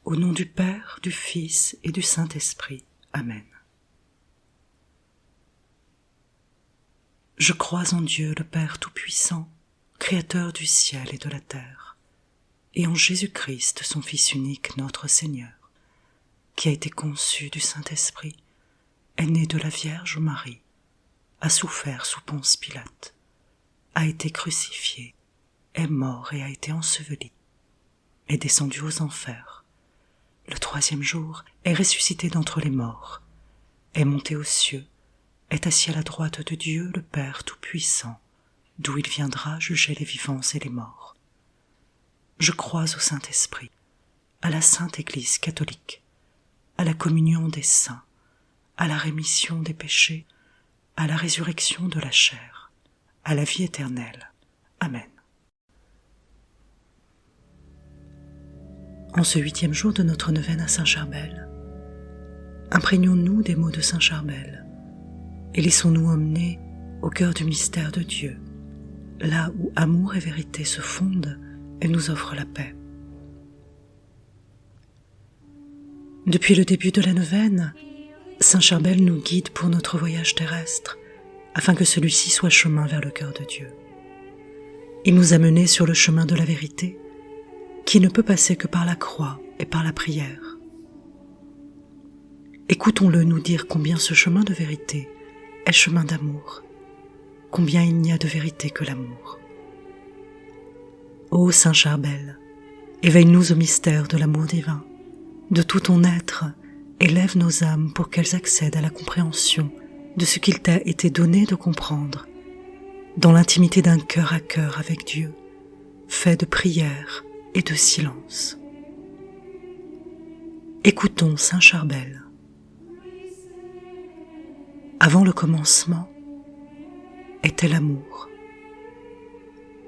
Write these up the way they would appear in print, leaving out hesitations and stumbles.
Au nom du Père, du Fils et du Saint-Esprit. Amen. Je crois en Dieu, le Père Tout-Puissant, Créateur du ciel et de la terre, et en Jésus-Christ, son Fils unique, notre Seigneur, qui a été conçu du Saint-Esprit, est né de la Vierge Marie, a souffert sous Ponce Pilate, a été crucifié, est mort et a été enseveli, est descendu aux enfers. Le troisième jour est ressuscité d'entre les morts, est monté aux cieux, est assis à la droite de Dieu le Père Tout-Puissant, d'où il viendra juger les vivants et les morts. Je crois au Saint-Esprit, à la Sainte Église catholique, à la communion des saints, à la rémission des péchés, à la résurrection de la chair, à la vie éternelle. Amen. En ce 8e jour de notre neuvaine à Saint-Charbel, imprégnons-nous des mots de Saint Charbel et laissons-nous emmener au cœur du mystère de Dieu, là où amour et vérité se fondent et nous offrent la paix. Depuis le début de la neuvaine, Saint Charbel nous guide pour notre voyage terrestre, afin que celui-ci soit chemin vers le cœur de Dieu. Il nous a menés sur le chemin de la vérité, qui ne peut passer que par la croix et par la prière. Écoutons-le nous dire combien ce chemin de vérité est chemin d'amour, combien il n'y a de vérité que l'amour. Ô Saint Charbel, éveille-nous au mystère de l'amour divin, de tout ton être, élève nos âmes pour qu'elles accèdent à la compréhension de ce qu'il t'a été donné de comprendre, dans l'intimité d'un cœur à cœur avec Dieu, fait de prière et de silence. Écoutons Saint Charbel. Avant le commencement était l'amour.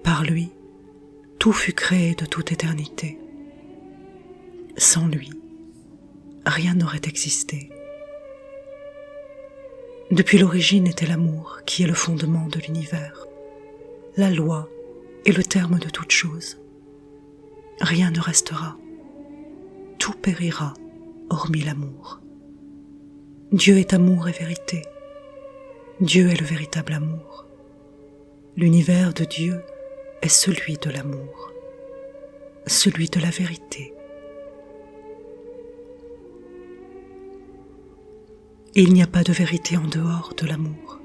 Par lui, tout fut créé de toute éternité. Sans lui, rien n'aurait existé. Depuis l'origine était l'amour qui est le fondement de l'univers, la loi et le terme de toute chose. Rien ne restera, tout périra, hormis l'amour. Dieu est amour et vérité. Dieu est le véritable amour. L'univers de Dieu est celui de l'amour, celui de la vérité. Et il n'y a pas de vérité en dehors de l'amour.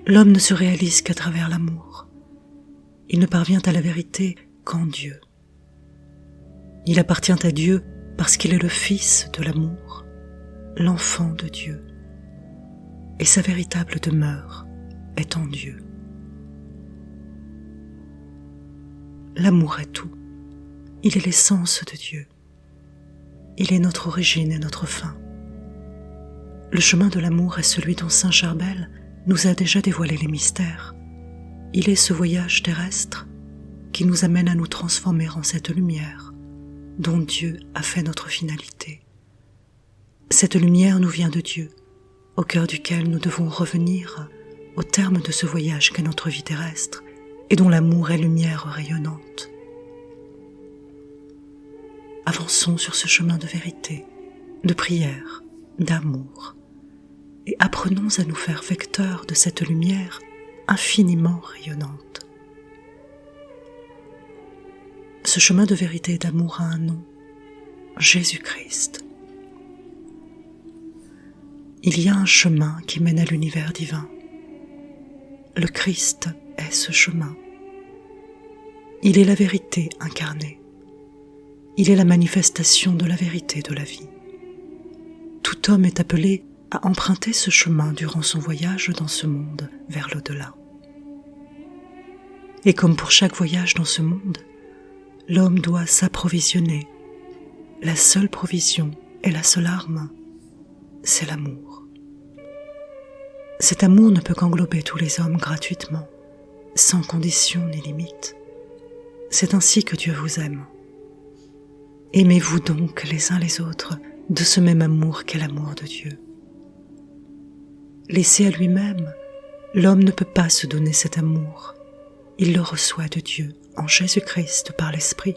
L'homme ne se réalise qu'à travers l'amour. Il ne parvient à la vérité qu'en Dieu. Il appartient à Dieu parce qu'il est le Fils de l'amour, l'enfant de Dieu, et sa véritable demeure est en Dieu. L'amour est tout. Il est l'essence de Dieu. Il est notre origine et notre fin. Le chemin de l'amour est celui dont Saint Charbel nous a déjà dévoilé les mystères. Il est ce voyage terrestre qui nous amène à nous transformer en cette lumière dont Dieu a fait notre finalité. Cette lumière nous vient de Dieu, au cœur duquel nous devons revenir au terme de ce voyage qu'est notre vie terrestre et dont l'amour est lumière rayonnante. Avançons sur ce chemin de vérité, de prière, d'amour, et apprenons à nous faire vecteurs de cette lumière infiniment rayonnante. Ce chemin de vérité et d'amour a un nom, Jésus-Christ. Il y a un chemin qui mène à l'univers divin. Le Christ est ce chemin. Il est la vérité incarnée. Il est la manifestation de la vérité de la vie. Tout homme est appelé à emprunter ce chemin durant son voyage dans ce monde vers l'au-delà. Et comme pour chaque voyage dans ce monde, l'homme doit s'approvisionner. La seule provision et la seule arme, c'est l'amour. Cet amour ne peut qu'englober tous les hommes gratuitement, sans condition ni limite. C'est ainsi que Dieu vous aime. Aimez-vous donc les uns les autres de ce même amour qu'est l'amour de Dieu. Laissé à lui-même, l'homme ne peut pas se donner cet amour. Il le reçoit de Dieu en Jésus-Christ par l'Esprit.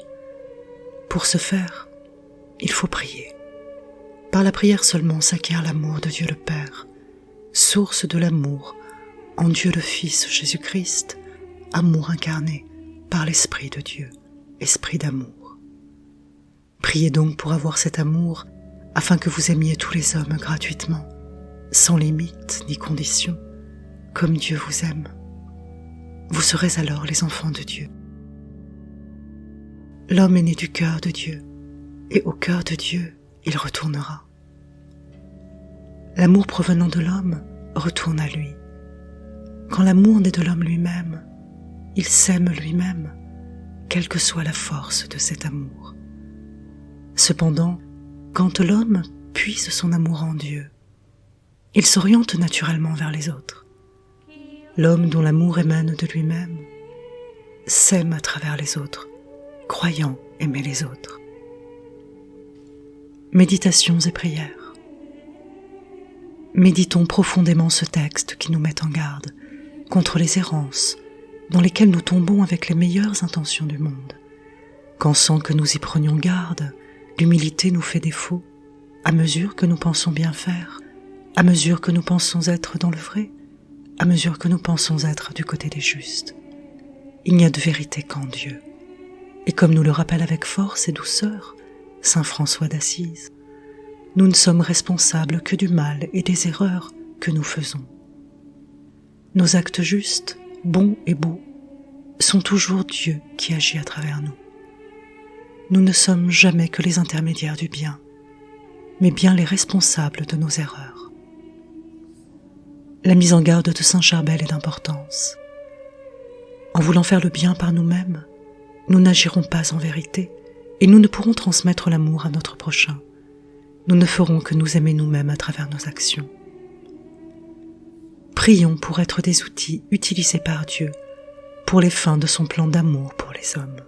Pour ce faire, il faut prier. Par la prière seulement s'acquiert l'amour de Dieu le Père, source de l'amour en Dieu le Fils Jésus-Christ, amour incarné par l'Esprit de Dieu, esprit d'amour. Priez donc pour avoir cet amour, afin que vous aimiez tous les hommes gratuitement, sans limite ni condition, comme Dieu vous aime. Vous serez alors les enfants de Dieu. L'homme est né du cœur de Dieu, et au cœur de Dieu, il retournera. L'amour provenant de l'homme retourne à lui. Quand l'amour naît de l'homme lui-même, il s'aime lui-même, quelle que soit la force de cet amour. Cependant, quand l'homme puise son amour en Dieu, il s'oriente naturellement vers les autres. L'homme dont l'amour émane de lui-même s'aime à travers les autres, croyant aimer les autres. Méditations et prières. Méditons profondément ce texte qui nous met en garde contre les errances dans lesquelles nous tombons avec les meilleures intentions du monde. Quand sans que nous y prenions garde, l'humilité nous fait défaut, à mesure que nous pensons bien faire, à mesure que nous pensons être dans le vrai, à mesure que nous pensons être du côté des justes. Il n'y a de vérité qu'en Dieu. Et comme nous le rappelle avec force et douceur saint François d'Assise, nous ne sommes responsables que du mal et des erreurs que nous faisons. Nos actes justes, bons et beaux, sont toujours Dieu qui agit à travers nous. Nous ne sommes jamais que les intermédiaires du bien, mais bien les responsables de nos erreurs. La mise en garde de saint Charbel est d'importance. En voulant faire le bien par nous-mêmes, nous n'agirons pas en vérité, et nous ne pourrons transmettre l'amour à notre prochain. Nous ne ferons que nous aimer nous-mêmes à travers nos actions. Prions pour être des outils utilisés par Dieu pour les fins de son plan d'amour pour les hommes.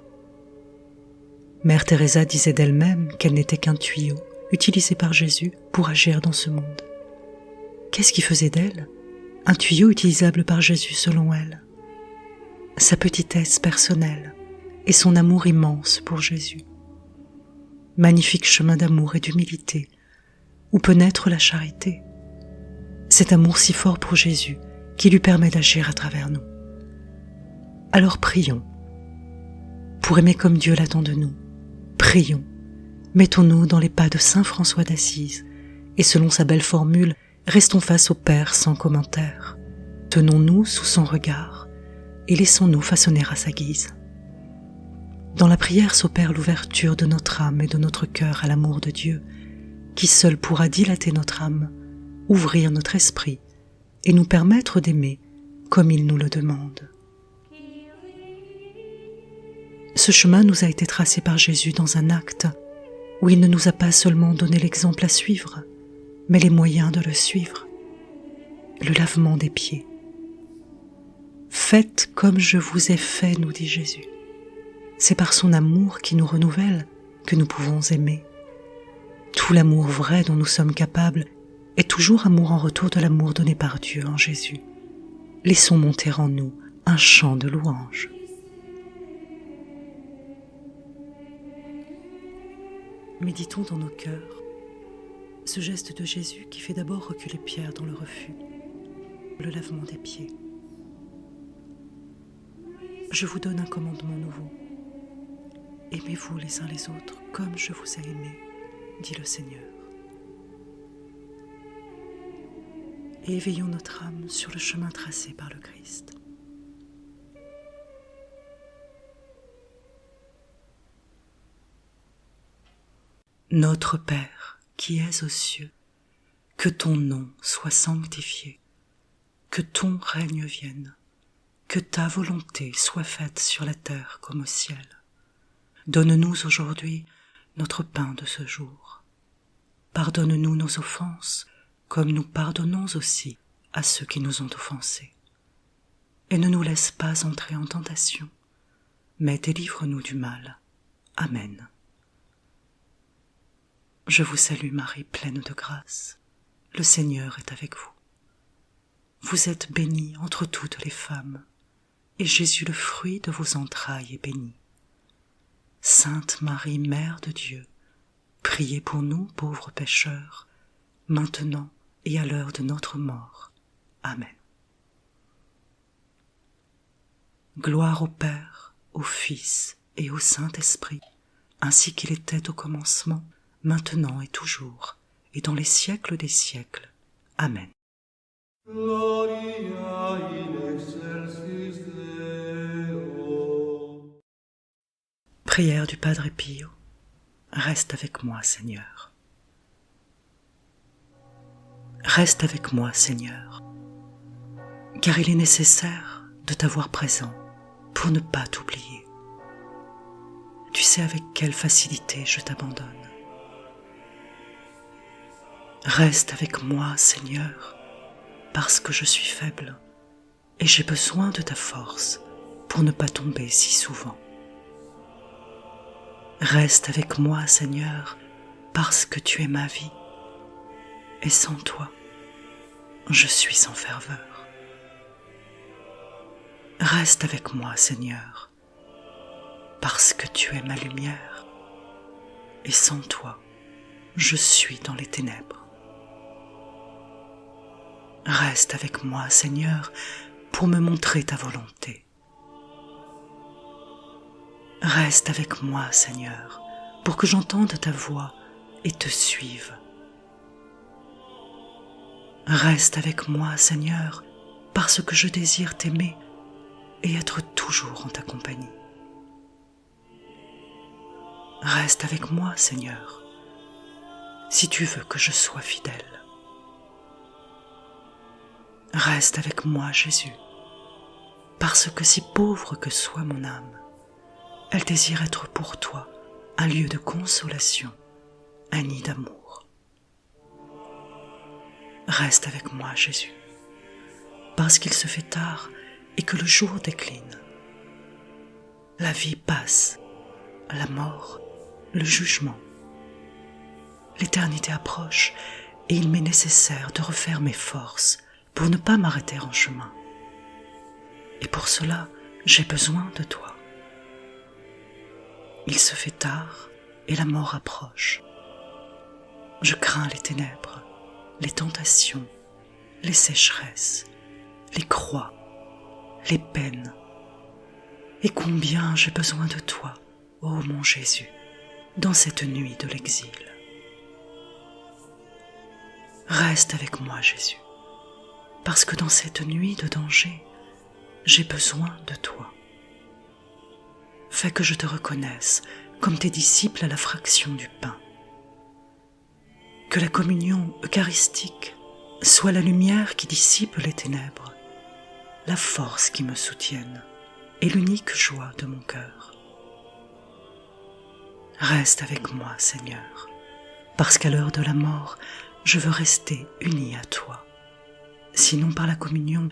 Mère Teresa disait d'elle-même qu'elle n'était qu'un tuyau utilisé par Jésus pour agir dans ce monde. Qu'est-ce qui faisait d'elle un tuyau utilisable par Jésus selon elle? Sa petitesse personnelle et son amour immense pour Jésus. Magnifique chemin d'amour et d'humilité, où peut naître la charité. Cet amour si fort pour Jésus qui lui permet d'agir à travers nous. Alors prions, pour aimer comme Dieu l'attend de nous. Prions, mettons-nous dans les pas de saint François d'Assise, et selon sa belle formule, restons face au Père sans commentaire. Tenons-nous sous son regard, et laissons-nous façonner à sa guise. Dans la prière s'opère l'ouverture de notre âme et de notre cœur à l'amour de Dieu, qui seul pourra dilater notre âme, ouvrir notre esprit et nous permettre d'aimer comme il nous le demande. Ce chemin nous a été tracé par Jésus dans un acte où il ne nous a pas seulement donné l'exemple à suivre, mais les moyens de le suivre. Le lavement des pieds. Faites comme je vous ai fait, nous dit Jésus. C'est par son amour qui nous renouvelle que nous pouvons aimer. Tout l'amour vrai dont nous sommes capables est toujours amour en retour de l'amour donné par Dieu en Jésus. Laissons monter en nous un chant de louange. Méditons dans nos cœurs ce geste de Jésus qui fait d'abord reculer Pierre dans le refus, le lavement des pieds. Je vous donne un commandement nouveau. Aimez-vous les uns les autres comme je vous ai aimés, dit le Seigneur. Et éveillons notre âme sur le chemin tracé par le Christ. Notre Père, qui es aux cieux, que ton nom soit sanctifié, que ton règne vienne, que ta volonté soit faite sur la terre comme au ciel. Donne-nous aujourd'hui notre pain de ce jour. Pardonne-nous nos offenses, comme nous pardonnons aussi à ceux qui nous ont offensés. Et ne nous laisse pas entrer en tentation, mais délivre-nous du mal. Amen. Je vous salue Marie, pleine de grâce. Le Seigneur est avec vous. Vous êtes bénie entre toutes les femmes, et Jésus, le fruit de vos entrailles, est béni. Sainte Marie, Mère de Dieu, priez pour nous, pauvres pécheurs, maintenant et à l'heure de notre mort. Amen. Gloire au Père, au Fils et au Saint-Esprit, ainsi qu'il était au commencement, maintenant et toujours, et dans les siècles des siècles. Amen. Gloria in excelsis Deo. Prière du Padre Pio. Reste avec moi, Seigneur. Reste avec moi, Seigneur, car il est nécessaire de t'avoir présent pour ne pas t'oublier. Tu sais avec quelle facilité je t'abandonne. Reste avec moi, Seigneur, parce que je suis faible et j'ai besoin de ta force pour ne pas tomber si souvent. Reste avec moi, Seigneur, parce que tu es ma vie, et sans toi, je suis sans ferveur. Reste avec moi, Seigneur, parce que tu es ma lumière, et sans toi, je suis dans les ténèbres. Reste avec moi, Seigneur, pour me montrer ta volonté. Reste avec moi, Seigneur, pour que j'entende ta voix et te suive. Reste avec moi, Seigneur, parce que je désire t'aimer et être toujours en ta compagnie. Reste avec moi, Seigneur, si tu veux que je sois fidèle. Reste avec moi, Jésus, parce que si pauvre que soit mon âme, elle désire être pour toi un lieu de consolation, un nid d'amour. Reste avec moi, Jésus, parce qu'il se fait tard et que le jour décline. La vie passe, la mort, le jugement. L'éternité approche et il m'est nécessaire de refaire mes forces pour ne pas m'arrêter en chemin. Et pour cela, j'ai besoin de toi. Il se fait tard et la mort approche. Je crains les ténèbres, les tentations, les sécheresses, les croix, les peines. Et combien j'ai besoin de toi, ô mon Jésus, dans cette nuit de l'exil. Reste avec moi, Jésus, parce que dans cette nuit de danger, j'ai besoin de toi. Fais que je te reconnaisse comme tes disciples à la fraction du pain. Que la communion eucharistique soit la lumière qui dissipe les ténèbres, la force qui me soutienne et l'unique joie de mon cœur. Reste avec moi, Seigneur, parce qu'à l'heure de la mort, je veux rester uni à toi, sinon par la communion,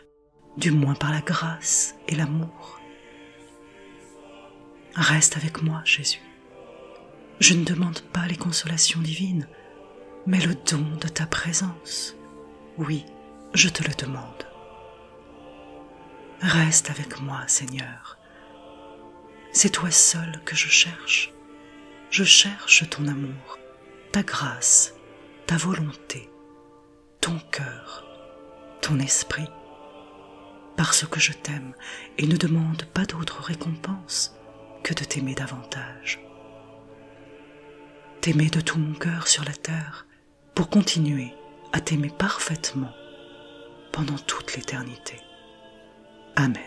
du moins par la grâce et l'amour. Reste avec moi, Jésus. Je ne demande pas les consolations divines, mais le don de ta présence. Oui, je te le demande. Reste avec moi, Seigneur. C'est toi seul que je cherche. Je cherche ton amour, ta grâce, ta volonté, ton cœur, ton esprit, parce que je t'aime et ne demande pas d'autre récompense que de t'aimer davantage. T'aimer de tout mon cœur sur la terre pour continuer à t'aimer parfaitement pendant toute l'éternité. Amen.